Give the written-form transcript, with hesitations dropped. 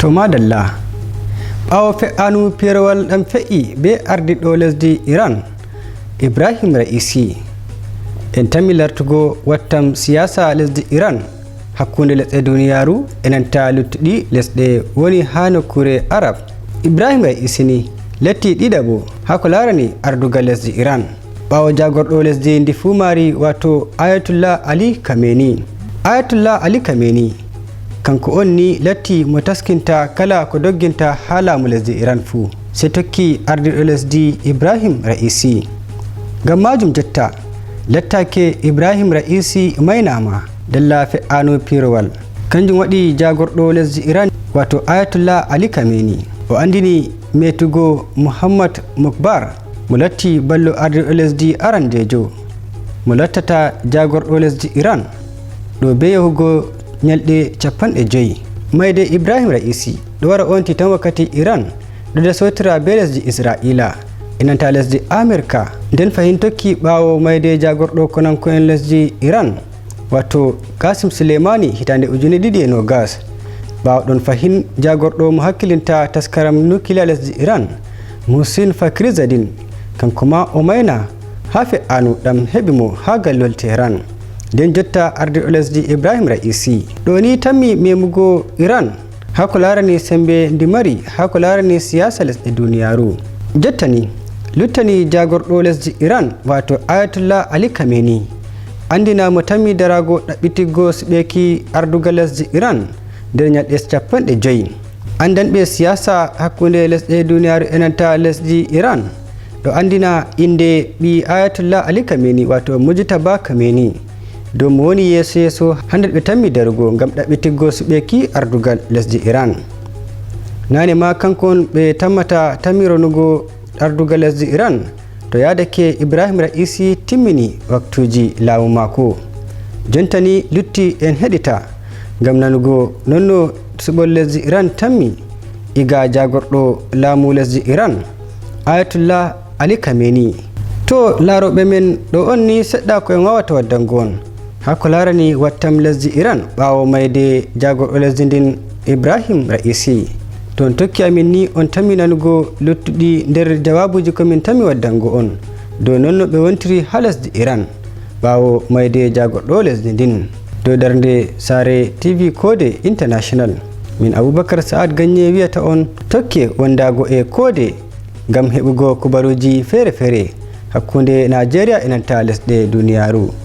To madalla ɓawo fe'anu pierowal ɗam fe'i be ardiɗo lesdi Iran Ibrahim Ra'isi en tammi lartugo wattam siyasa lesdi Iran hakkunde lesɗe duniyaru enanta luttuɗi lesɗe woni ha nokkure Arab. Ibrahim Ra'isi ni latti ɗiɗaɓo ha ko larani ardugal lesdi Iran ɓawo jagorɗo lesdi ndi fu mari wato Ayatollah Ali Khamenei. Ayatollah Ali Khamenei kanko on ni latti mo taskinta kala ko dogginta ha laamu lesdi Iran fu se tokki ardiɗo lesdi Ibrahim Ra'isi. Ngam majum jotta lattake Ibrahim Ra'isi maynama dalla fe'ano pirowal kanjum waɗi jagorɗo lesdi Iran wato Ayatollah Ali Khamenei o andini metugo Muhammad Mukbar mo latti ballo ardiɗo lesdi arandejo mo lattata jagorɗo lesdi Iran ɗo be yahugo nyalɗe 50 mayde Ibrahim Ra'isi ɗo wara onti tan wakkati Iran ɗo dasotira be lesdi Israila enanta lesdi Amerika nden fahin tokki ɓawo mayde jagorɗo konanko en lesdi Iran wato Qasim Soleimani hitande 2020 ɓawo ɗon fahin jagorɗo mo hakkilinta taskaram nukiliya lesdi Iran Mohsin Fakhrizadeh kanko ma o mayna ha fe'anu ɗam heɓi mo ha gallol Tehran. nden jotta ardiɗo lesdi Ibrahim Ra'isi ɗo ni tammi memugo Iran ha ko larani sembe ndi mari ha ko larani siyasa lesɗe duniyaru. Jotta ni luttani jagorɗo lesdi Iran wato Ayatollah Ali Khamenei andina mo tammi darago ɗaɓɓitiggo siɓeki ardugal lesdi Iran nder nyalɗe 50 andanɓe siyasa hakkunde lesɗe duniyaru enanta lesdi Iran ɗo andina inde ɓi Ayatollah Ali Khamenei wato Mujtaba Khamenei dow mo woni yeeso hande ɓe tammi darugo ngam ɗaɓɓitiggo suɓeki ardugal lesdi Iran. Nane ma kanko on ɓe tammata tamironugo ardugal lesdi Iran to yadake Ibrahim Ra'isi timmini waktuji laamu mako. Jontani lutti en heɗita ngam nanugo nonno suɓol lesdi Iran tammi iga jagorɗo laamu lesdi Iran Ayatollah Ali Khamenei. To laroɓe men ɗo on ni seɗɗa ko en wawata waddango on ha ko larani wattam lesdi Iran ɓawo mayde jagorɗo lesdi ndin Ibrahim Ra'isi. To on tokki amin ni on tammi nanugo luttuɗi nder jawabuji komin tammi waddango on dow nonno ɓe wontiri ha lesdi Iran ɓawo mayde jagorɗo lesdi ndin. Dow darnde Sare TV Kode International min Abubakar Sa'ad Ganye wiyata on tokke wondago e Kode ngam heɓugo kubaruji fere-fere hakkunde Nigeria enanta lesɗe duniyaru.